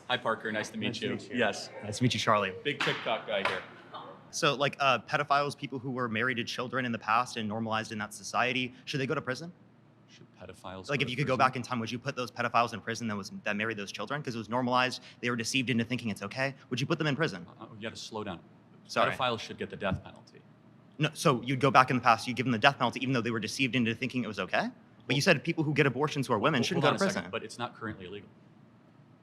Hi, Parker. Nice to meet you. Yes. Nice to meet you, Charlie. Big TikTok guy here. So, like, pedophiles, people who were married to children in the past and normalized in that society, should they go to prison? Should pedophiles Like, go if to you could go prison? back in time, would you put those pedophiles in prison that married those children because it was normalized? They were deceived into thinking it's okay. Would you put them in prison? You got to slow down. Sorry. Pedophiles should get the death penalty. No. So you'd go back in the past, you give them the death penalty, even though they were deceived into thinking it was okay. But you said people who get abortions who are women shouldn't go to prison. But it's not currently illegal.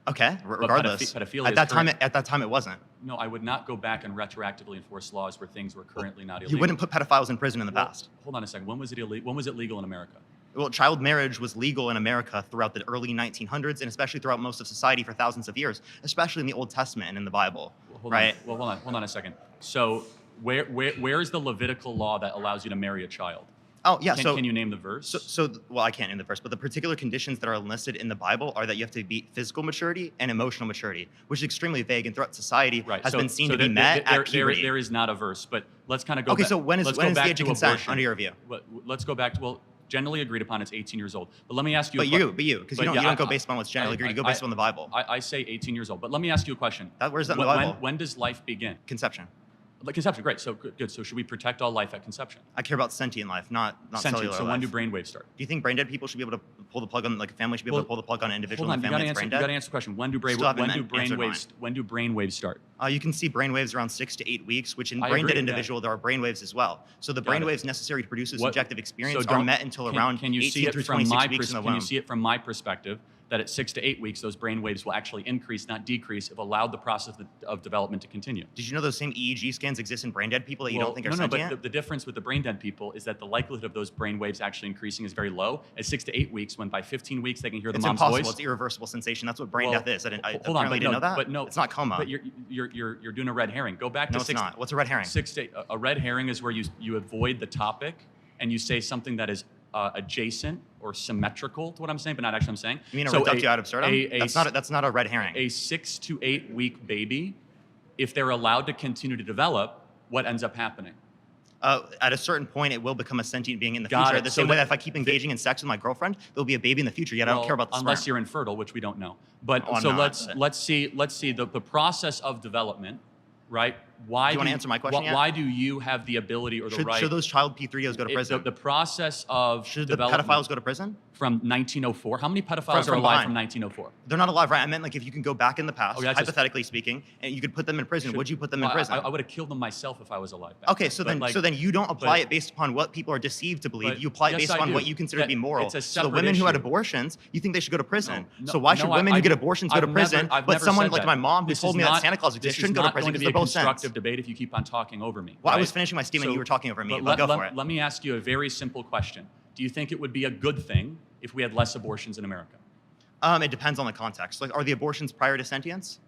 Okay, regardless. Pedophilia At that time, it wasn't. No, I would not go back and retroactively enforce laws where things were currently not illegal. You wouldn't put pedophiles in prison in the past. Hold on a second. When was it illegal? When was it legal in America? Well, child marriage was legal in America throughout the early 1900s and especially throughout most of society for thousands of years, especially in the Old Testament and in the Bible, right? Hold on a second. So where is the Levitical law that allows you to marry a child? Oh, yeah. Can you name the verse? Well, I can't name the verse, but the particular conditions that are enlisted in the Bible are that you have to be physical maturity and emotional maturity, which is extremely vague and throughout society has been seen to be met at puberty. There is not a verse, but let's kind of go back. Okay, so when is the age of consent under your view? Let's go back to, generally agreed upon, it's 18 years old. But let me ask you because you don't go based on what's generally agreed, you go based on the Bible. I say 18 years old, but let me ask you a question. Where's that in the Bible? When does life begin? Conception. Like conception, great. So good. So should we protect all life at conception? I care about sentient life, not cellular life. So when do brainwaves start? Do you think brain dead people should be able to pull the plug on, like a family should be able to pull the plug on an individual in the family that's brain dead? You got to answer the question. When do brainwaves start? You can see brainwaves around 6 to 8 weeks, which in brain dead individual there are brainwaves as well. So the brainwaves necessary to produce a subjective experience are met until around 18 through 26 weeks in the womb. Can you see it from my perspective that at 6 to 8 weeks, those brain waves will actually increase, not decrease, if allowed the process of development to continue? Did you know those same EEG scans exist in brain dead people that you don't think are sentient? But the difference with the brain dead people is that the likelihood of those brain waves actually increasing is very low at 6 to 8 weeks, when by 15 weeks they can hear the mom's voice. It's impossible. It's irreversible sensation. That's what brain death is. I apparently didn't know that. But no, it's not coma. But you're doing a red herring. Go back to 6. No, it's not. What's a red herring? A red herring is where you avoid the topic and you say something that is adjacent or symmetrical to what I'm saying, but not actually what I'm saying. You mean a reductio ad absurdum? That's not a red herring. A 6 to 8 week baby, if they're allowed to continue to develop, what ends up happening? At a certain point, it will become a sentient being in the future. The same way that if I keep engaging in sex with my girlfriend, there'll be a baby in the future. Yet I don't care about the sperm. Unless you're infertile, which we don't know. But let's see the process of development, right? Why do you want to answer my question yet? Why do you have the ability or the right? Should those child P3Os go to prison? The process of should the pedophiles go to prison? From 1904. How many pedophiles are alive from 1904? They're not alive, right? I meant like if you can go back in the past, hypothetically speaking, and you could put them in prison. Would you put them in prison? I would have killed them myself if I was alive. Okay, so then you don't apply it based upon what people are deceived to believe. You apply it based upon what you consider to be moral. So the women who had abortions, you think they should go to prison. So why should women who get abortions go to prison, but someone like my mom who told me that Santa Claus exists shouldn't go to prison because they're both sent? This is not going to be a constructive debate if you keep on talking over me. Well, I was finishing my statement, you were talking over me, but go for it. Let me ask you a very simple question. Do you think it would be a good thing if we had less abortions in America? It depends on the context. Like, are the abortions prior to sentience?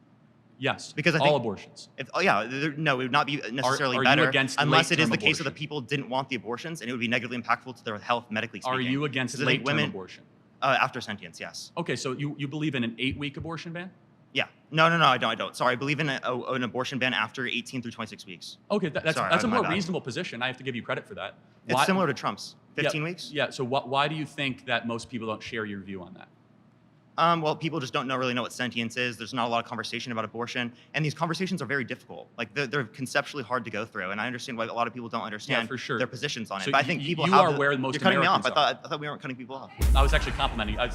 Yes, because I think all abortions. No, it would not be necessarily better unless it is the case that the abortion? people didn't want the abortions and it would be negatively impactful to their health medically speaking. Are you against late-term abortion? After sentience, yes. Okay, so you believe in an 8-week abortion ban? Yeah. No, I don't. Sorry, I believe in an abortion ban after 18 through 26 weeks. Okay, that's a more reasonable position. I have to give you credit for that. It's similar to Trump's, 15 weeks. Yeah, so why do you think that most people don't share your view on that? Well, people just don't really know what sentience is. There's not a lot of conversation about abortion, and these conversations are very difficult. Like they're conceptually hard to go through, and I understand why a lot of people don't understand their positions on it. So but I think people you are where most you're cutting Americans me off. I thought we weren't cutting people off. I was actually complimenting you.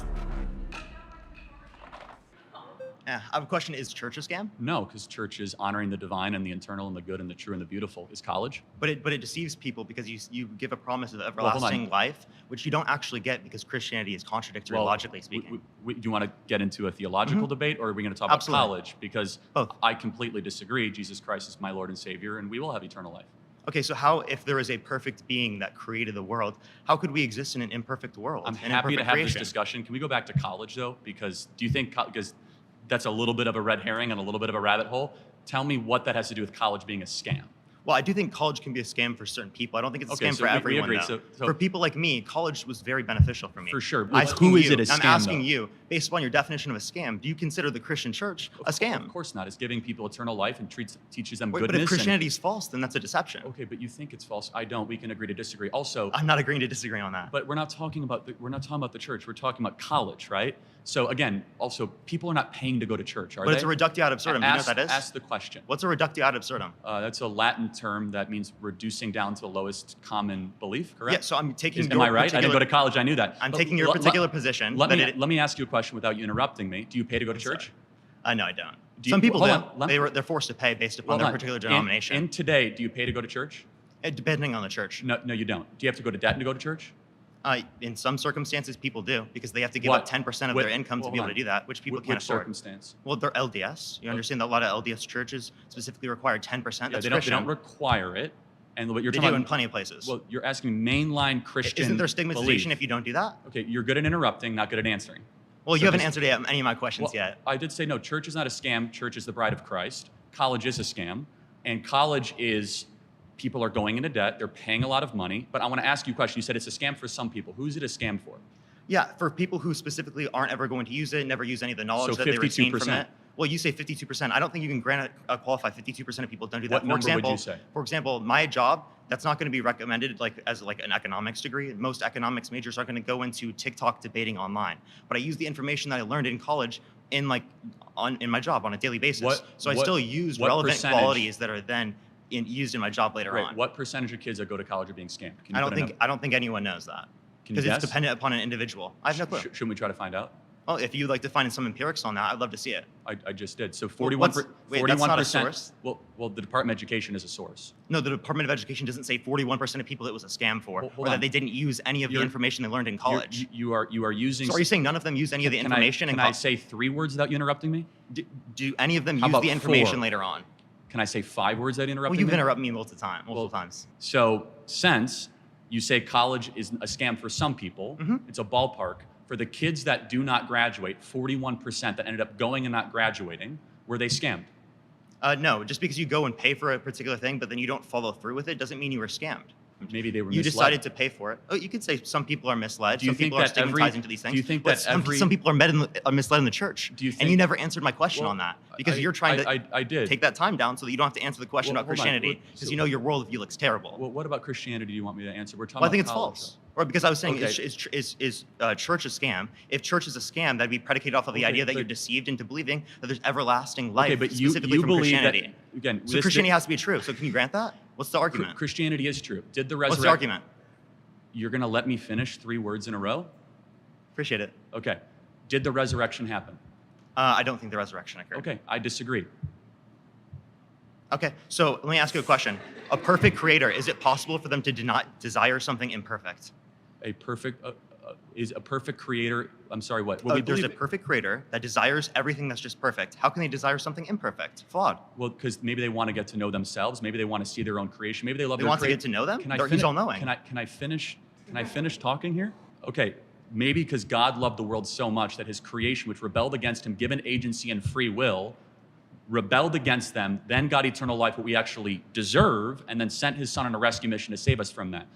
Yeah, I have a question. Is church a scam? No, because church is honoring the divine and the eternal and the good and the true and the beautiful. Is college? But it deceives people because you give a promise of everlasting life, which you don't actually get because Christianity is contradictory logically speaking. Do you want to get into a theological debate, or are we going to talk about college? Because I completely disagree. Jesus Christ is my Lord and Savior, and we will have eternal life. Okay, so how, if there is a perfect being that created the world, how could we exist in an imperfect world? I'm happy to have this discussion. Can we go back to college, though? Because do you think, because that's a little bit of a red herring and a little bit of a rabbit hole. Tell me what that has to do with college being a scam. Well, I do think college can be a scam for certain people. I don't think it's a scam for everyone, we though. So for people like me, college was very beneficial for me. For sure. Who is it a scam, I'm asking you, based upon your definition of a scam, do you consider the Christian church a scam? Of course not. It's giving people eternal life and teaches them goodness. But if Christianity is false, then that's a deception. Okay, but you think it's false. I don't. We can agree to disagree. Also, I'm not agreeing to disagree on that. But we're not talking about the church. We're talking about college, right? So again, also, people are not paying to go to church, are But they? it's a reductio ad absurdum. Do you know what that is? Ask the question. What's a reductio ad absurdum? That's a Latin term that means reducing down to the lowest common belief, correct? Yeah, so I'm taking Am I right? I didn't go to college, I knew that. I'm taking your particular position. Let me ask you a question without you interrupting me. Do you pay to go to church? No, I don't. Some people do. They're forced to pay based upon their particular denomination. And today, do you pay to go to church? Depending on the church. No, you don't. Do you have to go to debt to go to church? In some circumstances, people do because they have to give up 10% of their income to be able to do that, which people can't afford. Circumstance? Well, they're LDS. You understand that a lot of LDS churches specifically require 10%. Yeah, they don't require it. And what you're talking about in plenty of places. Well, you're asking mainline Christian. Isn't there stigmatization if you don't do that? Okay, you're good at interrupting, not good at answering. Well, you haven't answered any of my questions yet. I did say no. Church is not a scam. Church is the bride of Christ. College is a scam, and college is. People are going into debt. They're paying a lot of money. But I want to ask you a question. You said it's a scam for some people. Who's it a scam for? Yeah, for people who specifically aren't ever going to use it, never use any of the knowledge that they retain from it. Well, you say 52%. I don't think you can qualify 52% of people don't do that. What number would you say? For example, my job, that's not going to be recommended as an economics degree. Most economics majors are going to go into TikTok debating online. But I use the information that I learned in college in my job on a daily basis. So I still use relevant qualities that are then used in my job later on. What percentage of kids that go to college are being scammed? I don't think anyone knows that. Because it's dependent upon an individual. I have no clue. Shouldn't we try to find out? Well, if you'd like to find some empirics on that, I'd love to see it. I just did. So 41%. That's not a source. Well, the Department of Education is a source. No, the Department of Education doesn't say 41% of people it was a scam for, or that they didn't use any of the information they learned in college. You are using. So are you saying none of them used any of the information? Can I say 3 words without you interrupting me? Do any of them use the information later on? Can I say 5 words without interrupting me? Well, you've interrupted me multiple times. So since you say college is a scam for some people, it's a ballpark. For the kids that do not graduate, 41% that ended up going and not graduating, were they scammed? No, just because you go and pay for a particular thing, but then you don't follow through with it, doesn't mean you were scammed. Maybe they were misled. You decided to pay for it. Oh, you could say some people are misled. Some people are stigmatizing to these things. Do you think that some people are misled in the church? And you never answered my question on that because you're trying to take that time down so that you don't have to answer the question about Christianity because you know your worldview looks terrible. Well, what about Christianity do you want me to answer? We're talking I think it's college, false. Or because I was saying, is church a scam? If church is a scam, that'd be predicated off of the idea that you're deceived into believing that there's everlasting life specifically from Christianity. So Christianity has to be true. So can you grant that? What's the argument? Christianity is true. Did the What's the argument? You're going to let me finish 3 words in a row? Appreciate it. Okay. Did the resurrection happen? I don't think the resurrection occurred. Okay, I disagree. Okay, so let me ask you a question. A perfect creator, is it possible for them to not desire something imperfect? Is a perfect creator, I'm sorry, what? There's a perfect creator that desires everything that's just perfect. How can they desire something imperfect, flawed? Well, because maybe they want to get to know themselves. Maybe they want to see their own creation. Maybe they love their creation. They want to get to know them? He's all-knowing. Can I finish talking here? Okay, maybe because God loved the world so much that his creation, which rebelled against him, given agency and free will, rebelled against them, then got eternal life, what we actually deserve, and then sent his son on a rescue mission to save us from that.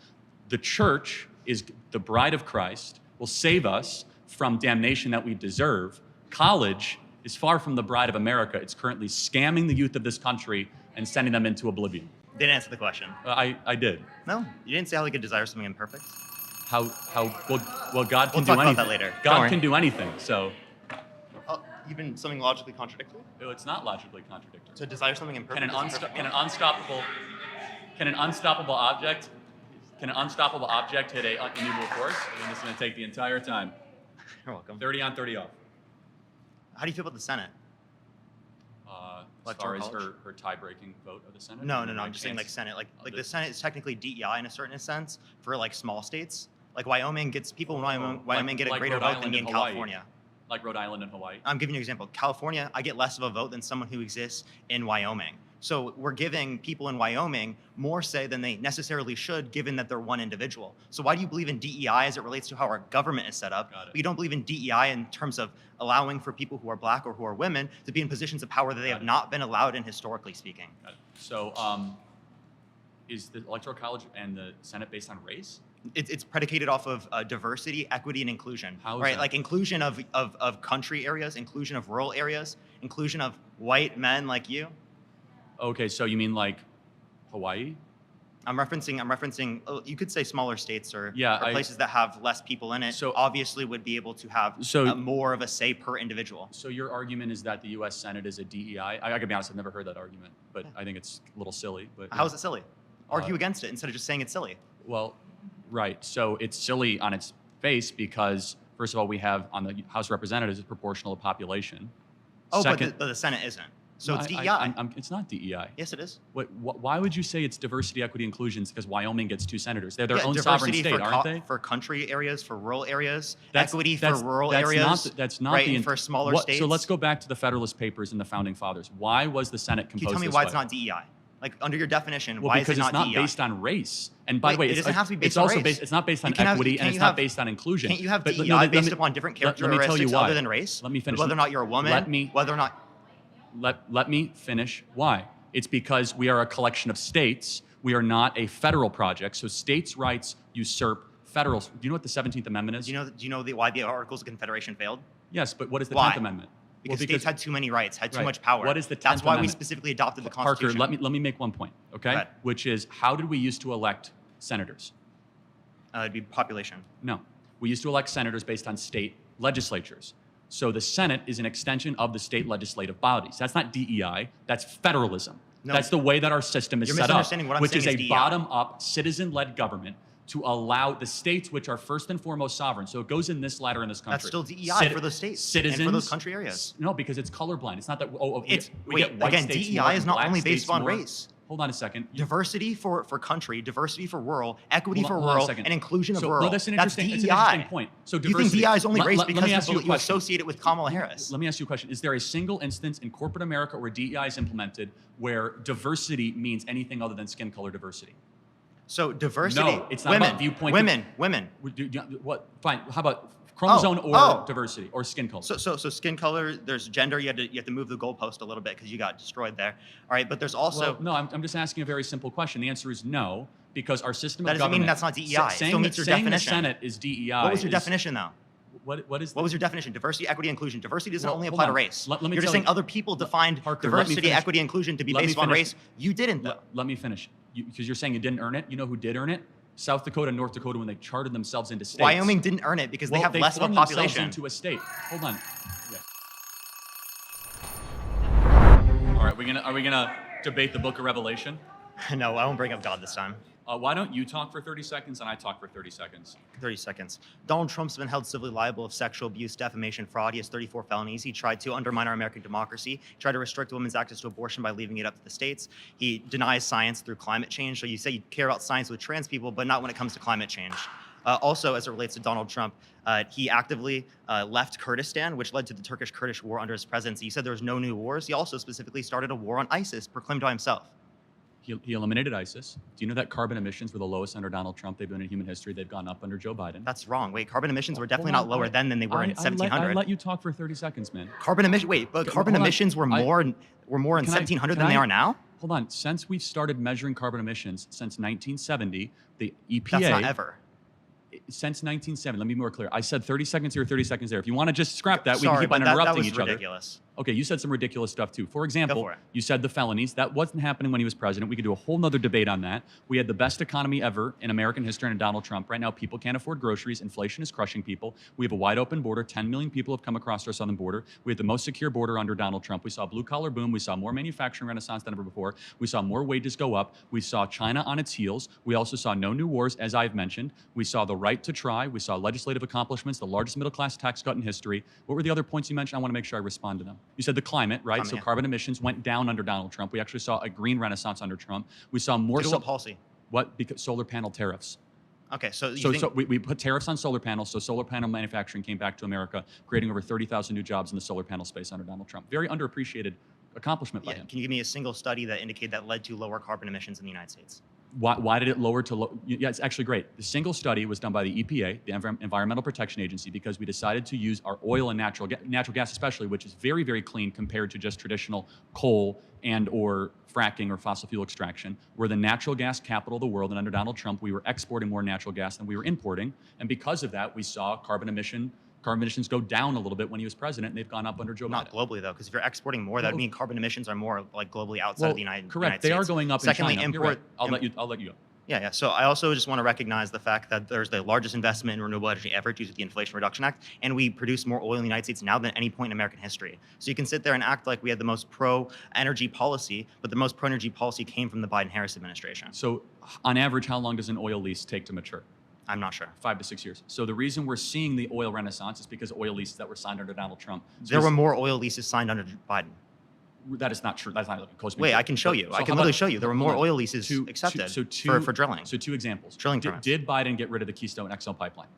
The church is the bride of Christ, will save us from damnation that we deserve. College is far from the bride of America. It's currently scamming the youth of this country and sending them into oblivion. Didn't answer the question. I did. No, you didn't say how they could desire something imperfect. Well, God can do anything. We'll talk about that later. God can do anything, so. Even something logically contradictory? No, it's not logically contradictory. To desire something imperfect. Can an unstoppable object hit a immovable force? And this is going to take the entire time. You're welcome. 30 on, 30 off. How do you feel about the Senate? As far as her tie-breaking vote of the Senate? No. I'm just saying like Senate. Like the Senate is technically DEI in a certain sense for like small states. Like Wyoming gets people in Wyoming get a greater vote than in California. Like Rhode Island and Hawaii? I'm giving you an example. California, I get less of a vote than someone who exists in Wyoming. So we're giving people in Wyoming more say than they necessarily should, given that they're one individual. So why do you believe in DEI as it relates to how our government is set up? But you don't believe in DEI in terms of allowing for people who are black or who are women to be in positions of power that they have not been allowed in historically speaking. So is the Electoral College and the Senate based on race? It's predicated off of diversity, equity, and inclusion. How is right? that? Like inclusion of country areas, inclusion of rural areas, inclusion of white men like you. Okay, so you mean like Hawaii? I'm referencing. You could say smaller states or places that have less people in it. So obviously would be able to have more of a say per individual. So your argument is that the U.S. Senate is a DEI. I gotta be honest, I've never heard that argument, but I think it's a little silly. But how is it silly? Argue against it instead of just saying it's silly. Well, right. So it's silly on its face because first of all, we have on the House of Representatives is proportional to population. Oh, Second, but the Senate isn't. So it's DEI. It's not DEI. Yes, it is. Why would you say it's diversity, equity, inclusion? Because Wyoming gets 2 senators. They're their own sovereign state, aren't they? For country areas, for rural areas, equity for rural areas. That's not right, for smaller states. So let's go back to the Federalist Papers and the Founding Fathers. Why was the Senate composed Can you tell me why it's not DEI? Like under your definition, why is it not DEI? Because it's not based on race. And by the way, it doesn't have to be based on race. It's not based on equity, and it's not based on inclusion. Can't you have DEI based upon different characteristics other than race? Let me finish. Whether or not you're a woman, whether or not. Let me finish. Why? It's because we are a collection of states. We are not a federal project. So states' rights usurp federal. Do you know what the 17th Amendment is? Do you know why the Articles of Confederation failed? Yes, but what is the 10th Amendment? Because states had too many rights, had too much power. What is the 10th That's why Amendment? we specifically adopted the Constitution. Parker, let me make one point, okay? Which is, how did we used to elect senators? It'd be population. No. We used to elect senators based on state legislatures. So the Senate is an extension of the state legislative bodies. That's not DEI, that's federalism. No. That's the way that our system is set up, which is a bottom-up, citizen-led government to allow the states, which are first and foremost sovereign. So it goes in this ladder in this country. That's still DEI for the states citizens, and for those country areas. No, because it's colorblind. It's not that, DEI is not only based on race. Hold on a second. Diversity for country, diversity for rural, equity for rural, and inclusion of rural. No, that's an interesting point. So diversity. You think DEI is only race because you associate it with Kamala Harris? Let me ask you a question. Is there a single instance in corporate America where DEI is implemented where diversity means anything other than skin color diversity? So diversity. No, it's not about viewpoint. Women. What? Fine. How about chromosome or diversity or skin color? So skin color. There's gender. You have to move the goalpost a little bit because you got destroyed there. All right, but there's also. Well, no, I'm just asking a very simple question. The answer is no, because our system of government. That doesn't mean that's not DEI. It still meets your definition. The Senate is DEI. What was your definition though? What was your definition? Diversity, equity, inclusion. Diversity doesn't only apply to race. You're just saying other people defined diversity, equity, inclusion to be based on race. You didn't though. Let me finish. Because you're saying you didn't earn it. You know who did earn it? South Dakota and North Dakota when they charted themselves into states. Wyoming didn't earn it because they have less of a population. Into a state. Hold on. All right, are we gonna debate the Book of Revelation? No, I won't bring up God this time. Why don't you talk for 30 seconds and I talk for 30 seconds? 30 seconds. Donald Trump's been held civilly liable of sexual abuse, defamation, fraud. He has 34 felonies. He tried to undermine our American democracy. He tried to restrict women's access to abortion by leaving it up to the states. He denies science through climate change. So you say you care about science with trans people, but not when it comes to climate change. Also, as it relates to Donald Trump, he actively left Kurdistan, which led to the Turkish-Kurdish war under his presidency. He said there was no new wars. He also specifically started a war on ISIS, proclaimed by himself. He eliminated ISIS. Do you know that carbon emissions were the lowest under Donald Trump they've been in human history? They've gone up under Joe Biden. That's wrong. Wait, carbon emissions were definitely not lower then than they were in 1700. I let you talk for 30 seconds, man. Carbon emissions were more in 1700 than they are now? Hold on. Since we've started measuring carbon emissions since 1970, the EPA. That's not ever. Since 1970, let me be more clear. I said 30 seconds here, 30 seconds there. If you want to just scrap that, we can keep on interrupting each other. That was ridiculous. Okay, you said some ridiculous stuff too. For example, you said the felonies. That wasn't happening when he was president. We could do a whole nother debate on that. We had the best economy ever in American history under Donald Trump. Right now, people can't afford groceries. Inflation is crushing people. We have a wide open border. 10 million people have come across our southern border. We have the most secure border under Donald Trump. We saw blue collar boom. We saw more manufacturing renaissance than ever before. We saw more wages go up. We saw China on its heels. We also saw no new wars, as I've mentioned. We saw the right to try. We saw legislative accomplishments, the largest middle class tax cut in history. What were the other points you mentioned? I want to make sure I respond to them. You said the climate, right? So carbon emissions went down under Donald Trump. We actually saw a green renaissance under Trump. We saw more. What policy? What? Because solar panel tariffs. Okay, so we put tariffs on solar panels, so solar panel manufacturing came back to America, creating over 30,000 new jobs in the solar panel space under Donald Trump. Very underappreciated accomplishment by him. Can you give me a single study that indicated that led to lower carbon emissions in the United States? Why did it lower to low? Yeah, it's actually great. The single study was done by the EPA, the Environmental Protection Agency, because we decided to use our oil and natural gas especially, which is very, very clean compared to just traditional coal and or fracking or fossil fuel extraction. We're the natural gas capital of the world, and under Donald Trump, we were exporting more natural gas than we were importing. And because of that, we saw carbon emissions go down a little bit when he was president, and they've gone up under Joe Biden. Not globally, though, because if you're exporting more, that would mean carbon emissions are more like globally outside of the United States. Correct. They are going up Secondly, in China. import. I'll let you go. Yeah. So I also just want to recognize the fact that there's the largest investment in renewable energy ever due to the Inflation Reduction Act, and we produce more oil in the United States now than any point in American history. So you can sit there and act like we had the most pro-energy policy, but the most pro-energy policy came from the Biden-Harris administration. So on average, how long does an oil lease take to mature? I'm not sure. 5 to 6 years. So the reason we're seeing the oil renaissance is because oil leases that were signed under Donald Trump. So there were more oil leases signed under Biden. That is not true. That's not close. Wait, I can show you. I can literally show you. There were more oil leases accepted for drilling. So 2 examples. Drilling permits. Did Biden get rid of the Keystone XL pipeline?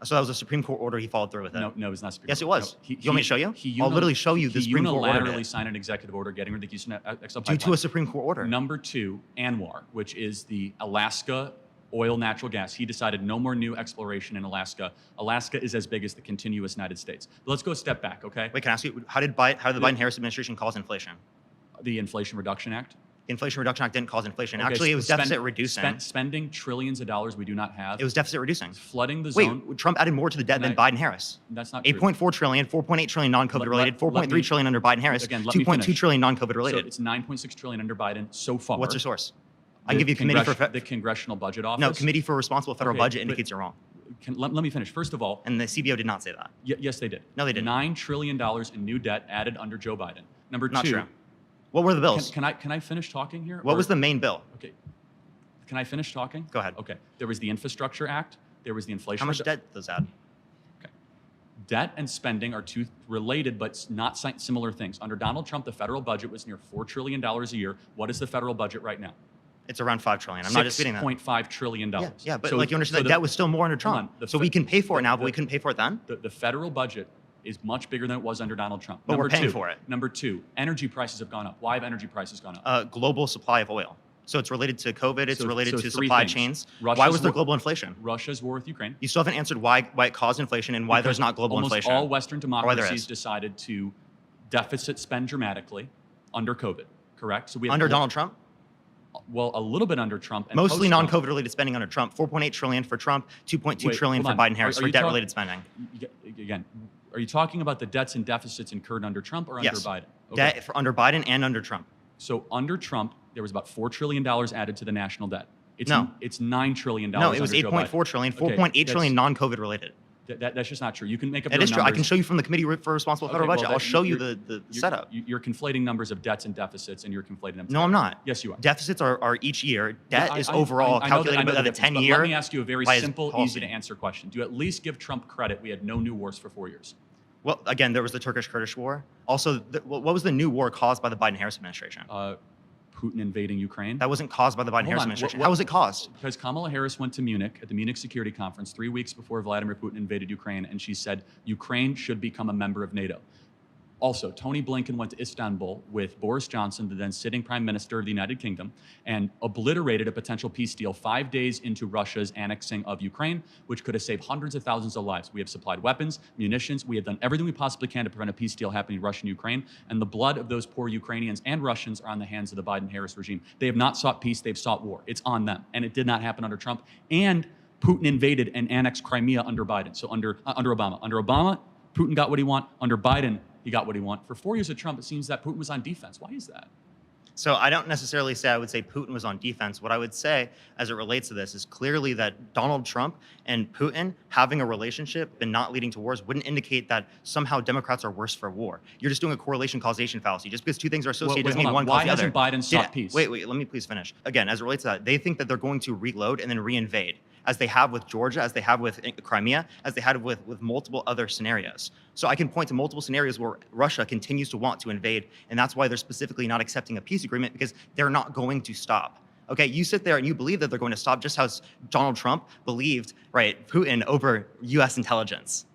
So that was a Supreme Court order. He followed through with it. No, it was not Supreme Court. Yes, it was. No, you want me to show you? I'll literally show you the Supreme Court order. He unilaterally signed an executive order getting rid of the Keystone XL pipeline. Due to a Supreme Court order. Number 2, ANWR, which is the Alaska oil, natural gas. He decided no more new exploration in Alaska. Alaska is as big as the continuous United States. But let's go a step back, okay? Wait, can I ask you, how did the Biden-Harris administration cause inflation? The Inflation Reduction Act? The Inflation Reduction Act didn't cause inflation. Okay, actually, it was deficit reducing. Spending trillions of dollars we do not have. It was deficit reducing. Flooding the zone. Wait, Trump added more to the debt than Biden-Harris. That's not true. 8.4 trillion, 4.8 trillion non-COVID related, 4.3 trillion under Biden-Harris, 2.2 trillion non-COVID related. So it's 9.6 trillion under Biden so far. What's your source? I can give you the Congressional Budget Office. No, Committee for Responsible Federal Budget indicates you're wrong. Let me finish. First of all. And the CBO did not say that. Yes, they did. No, they didn't. $9 trillion in new debt added under Joe Biden. Number 2. Not true. What were the bills? Can I finish talking here? What was the main bill? Okay. Can I finish talking? Go ahead. Okay. There was the Infrastructure Act. There was the Inflation. How much debt does that? Okay. Debt and spending are 2 related but not similar things. Under Donald Trump, the federal budget was near $4 trillion a year. What is the federal budget right now? It's around 5 trillion. I'm not disputing that. $6.5 trillion. Yeah, but like you understand, that debt was still more under Trump. So we can pay for it now, but we couldn't pay for it then? The federal budget is much bigger than it was under Donald Trump. But we're paying for it. Number 2, energy prices have gone up. Why have energy prices gone up? Global supply of oil. So it's related to COVID, it's related to supply chains. Why was there global inflation? Russia's war with Ukraine. You still haven't answered why it caused inflation and why there's not global inflation. Almost all Western democracies decided to deficit spend dramatically under COVID, correct? So we have under Donald Trump? Well, a little bit under Trump. And mostly non-COVID related spending under Trump. 4.8 trillion for Trump, 2.2 trillion for Biden-Harris for debt-related spending. Again, are you talking about the debts and deficits incurred under Trump or under Biden? Okay. Debt under Biden and under Trump. So under Trump, there was about $4 trillion added to the national debt. It's $9 trillion. No, it was 8.4 trillion, 4.8 trillion non-COVID related. That's just not true. You can make up your numbers. It is true. I can show you from the Committee for Responsible Federal Budget. I'll show you the setup. You're conflating numbers of debts and deficits, and you're conflating them. No, I'm not. Yes, you are. Deficits are each year. Debt is overall calculated by the 10-year. Let me ask you a very simple, easy-to-answer question. Do you at least give Trump credit? We had no new wars for 4 years. Well, again, there was the Turkish-Kurdish war. Also, what was the new war caused by the Biden-Harris administration? Putin invading Ukraine. That wasn't caused by the Biden-Harris administration. How was it caused? Because Kamala Harris went to Munich at the Munich Security Conference 3 weeks before Vladimir Putin invaded Ukraine, and she said Ukraine should become a member of NATO. Also, Tony Blinken went to Istanbul with Boris Johnson, the then sitting Prime Minister of the United Kingdom, and obliterated a potential peace deal 5 days into Russia's annexing of Ukraine, which could have saved hundreds of thousands of lives. We have supplied weapons, munitions. We have done everything we possibly can to prevent a peace deal happening in Russia and Ukraine. And the blood of those poor Ukrainians and Russians are on the hands of the Biden-Harris regime. They have not sought peace. They've sought war. It's on them. And it did not happen under Trump. And Putin invaded and annexed Crimea under Biden. So under Obama. Under Obama, Putin got what he wanted. Under Biden, he got what he wanted. For 4 years of Trump, it seems that Putin was on defense. Why is that? So I don't necessarily say I would say Putin was on defense. What I would say as it relates to this is clearly that Donald Trump and Putin having a relationship and not leading to wars wouldn't indicate that somehow Democrats are worse for war. You're just doing a correlation causation fallacy. Just because two things are associated doesn't mean one causes the other. Why hasn't Biden sought peace? Wait, let me please finish. Again, as it relates to that, they think that they're going to reload and then reinvade, as they have with Georgia, as they have with Crimea, as they had with multiple other scenarios. So I can point to multiple scenarios where Russia continues to want to invade, and that's why they're specifically not accepting a peace agreement, because they're not going to stop. Okay, you sit there and you believe that they're going to stop, just as Donald Trump believed, right, Putin over U.S. intelligence.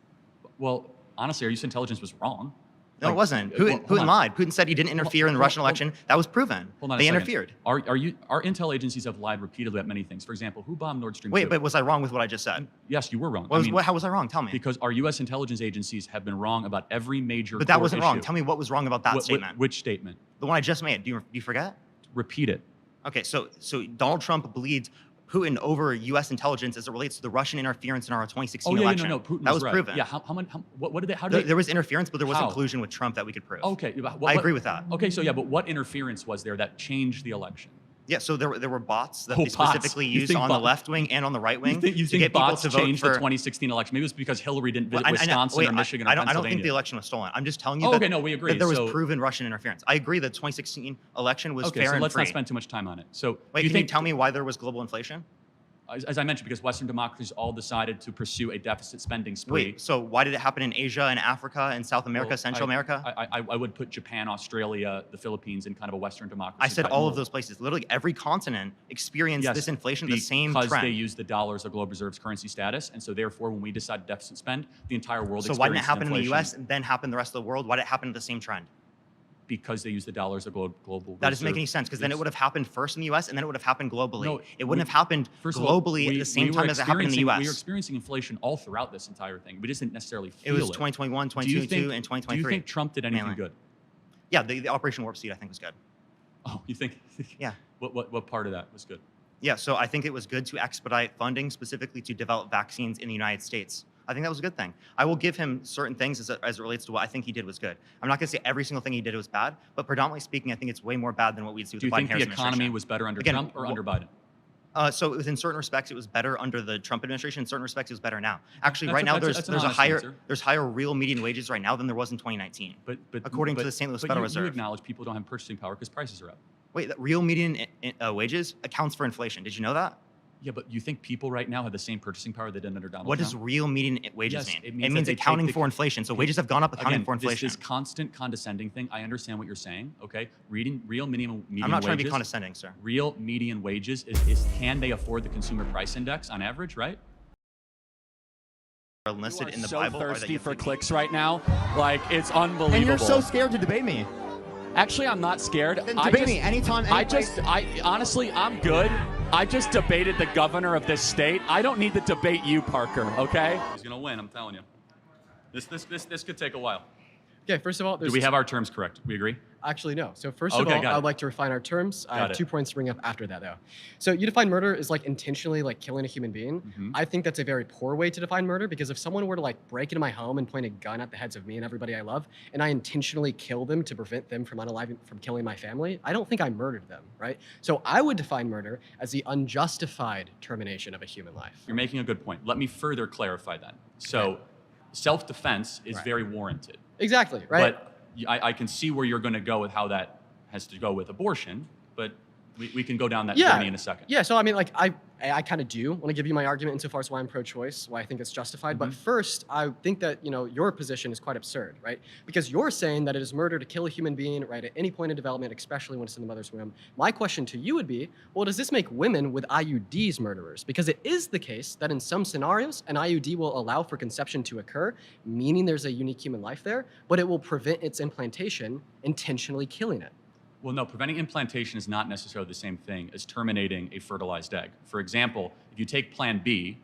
Well, honestly, our U.S. intelligence was wrong. No, it wasn't. Putin lied. Putin said he didn't interfere in the Russian election. That was proven. They interfered. Our intel agencies have lied repeatedly at many things. For example, who bombed Nord Stream 2? Wait, but was I wrong with what I just said? Yes, you were wrong. How was I wrong? Tell me. Because our U.S. intelligence agencies have been wrong about every major But that wasn't wrong. Tell me what was wrong about that statement. Which statement? The one I just made. Do you forget? Repeat it. Okay, so Donald Trump believed Putin over U.S. intelligence as it relates to the Russian interference in our 2016 election. No, Putin that was right. proven. Yeah, what did they? There was interference, but there wasn't collusion with Trump that we could prove. Okay, I agree with that. Okay, so yeah, but what interference was there that changed the election? Yeah, so there were bots that they specifically used on the left wing and on the right wing you to get people bots to vote changed for the 2016 election? Maybe it was because Hillary didn't visit Wisconsin or Michigan or Pennsylvania. I don't think the election was stolen. I'm just telling you we agree. that there was proven Russian interference. I agree that the 2016 election was fair and free. So let's not spend too much time on it. So wait, can you tell me why there was global inflation? As I mentioned, because Western democracies all decided to pursue a deficit spending spree. Wait, so why did it happen in Asia and Africa and South America, Central America? I would put Japan, Australia, the Philippines in kind of a Western democracy. I said all of those places. Literally every continent experienced this inflation, the same trend. Because they use the dollar as a global reserves currency status. And so therefore, when we decide deficit spend, the entire world experienced inflation. So why didn't it happen in the US and then happen in the rest of the world? Why did it happen to the same trend? Because they use the dollar as a global That doesn't make any sense, because then it would have happened first in the US and then it would have happened globally. No, it wouldn't have happened globally at the same time as it happened in the US. We were experiencing inflation all throughout this entire thing. We just didn't necessarily feel it. It was 2021, 2022, and 2023. Do you think Trump did anything good? Yeah, the Operation Warp Speed I think was good. Oh, you think? Yeah. What part of that was good? Yeah, so I think it was good to expedite funding specifically to develop vaccines in the United States. I think that was a good thing. I will give him certain things as it relates to what I think he did was good. I'm not going to say every single thing he did was bad, but predominantly speaking, I think it's way more bad than what we'd see with the Biden-Harris administration. Do you think the economy was better under Trump or under Biden? So in certain respects, it was better under the Trump administration. In certain respects, it was better now. Actually, right now, there's higher real median wages right now than there was in 2019. But according to the St. Louis Federal Reserve. You acknowledge people don't have purchasing power because prices are up. Wait, that real median wages accounts for inflation. Did you know that? Yeah, but you think people right now have the same purchasing power they did under Donald Trump? What does real median wages mean? It means accounting for inflation. So wages have gone up accounting for inflation. This constant condescending thing, I understand what you're saying, okay? Real median wages. I'm not trying to be condescending, sir. Real median wages is can they afford the consumer price index on average, right? Are listed in the so Bible. Thirsty for clicks right now. Like, it's unbelievable. And you're so scared to debate me. Actually, I'm not scared. Then debate me anytime. Honestly, I'm good. I just debated the governor of this state. I don't need to debate you, Parker, okay? He's going to win, I'm telling you. This could take a while. Okay, first of all, do we have our terms correct? We agree? Actually, no. So first of all, I would like to refine our terms. I have 2 points to bring up after that, though. So you define murder as like intentionally like killing a human being. I think that's a very poor way to define murder, because if someone were to like break into my home and point a gun at the heads of me and everybody I love, and I intentionally kill them to prevent them from killing my family, I don't think I murdered them, right? So I would define murder as the unjustified termination of a human life. You're making a good point. Let me further clarify that. So self-defense is very warranted. Exactly, right? But I can see where you're going to go with how that has to go with abortion, but we can go down that journey in a second. Yeah, so I mean, like, I kind of do want to give you my argument insofar as why I'm pro-choice, why I think it's justified. But first, I think that, you know, your position is quite absurd, right? Because you're saying that it is murder to kill a human being, right, at any point in development, especially when it's in the mother's womb. My question to you would be, well, does this make women with IUDs murderers? Because it is the case that in some scenarios, an IUD will allow for conception to occur, meaning there's a unique human life there, but it will prevent its implantation, intentionally killing it. Well, no, preventing implantation is not necessarily the same thing as terminating a fertilized egg. For example, if you take Plan B,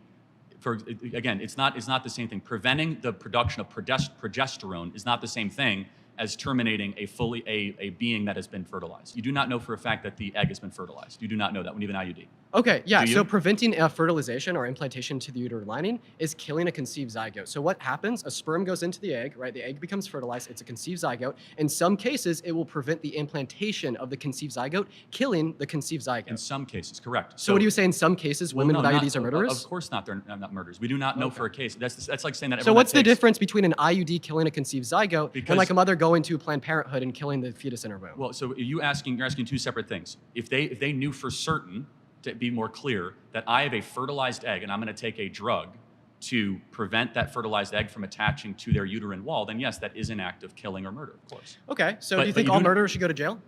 again, it's not the same thing. Preventing the production of progesterone is not the same thing as terminating a being that has been fertilized. You do not know for a fact that the egg has been fertilized. You do not know that when you have an IUD. Okay, yeah, so preventing fertilization or implantation to the uterine lining is killing a conceived zygote. So what happens? A sperm goes into the egg, right? The egg becomes fertilized. It's a conceived zygote. In some cases, it will prevent the implantation of the conceived zygote, killing the conceived zygote. In some cases, correct. So what do you say in some cases, women with IUDs are murderers? Of course not, they're not murderers. We do not know for a case. That's like saying that So what's the difference between an IUD killing a conceived zygote and like a mother going to Planned Parenthood and killing the fetus in her womb? Well, so you're asking two separate things. If they knew for certain, to be more clear, that I have a fertilized egg and I'm going to take a drug to prevent that fertilized egg from attaching to their uterine wall, then yes, that is an act of killing or murder, of course. Okay, so do you think all murderers should go to jail?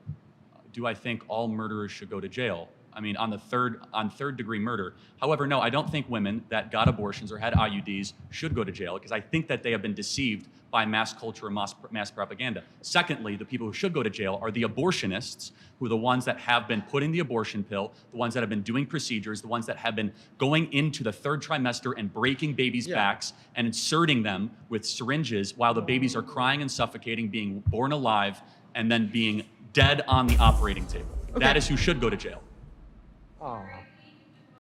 Do I think all murderers should go to jail? I mean, on third degree murder. However, no, I don't think women that got abortions or had IUDs should go to jail, because I think that they have been deceived by mass culture and mass propaganda. Secondly, the people who should go to jail are the abortionists, who are the ones that have been putting the abortion pill, the ones that have been doing procedures, the ones that have been going into the third trimester and breaking babies' backs and inserting them with syringes while the babies are crying and suffocating, being born alive, and then being dead on the operating table. That is who should go to jail. Oh.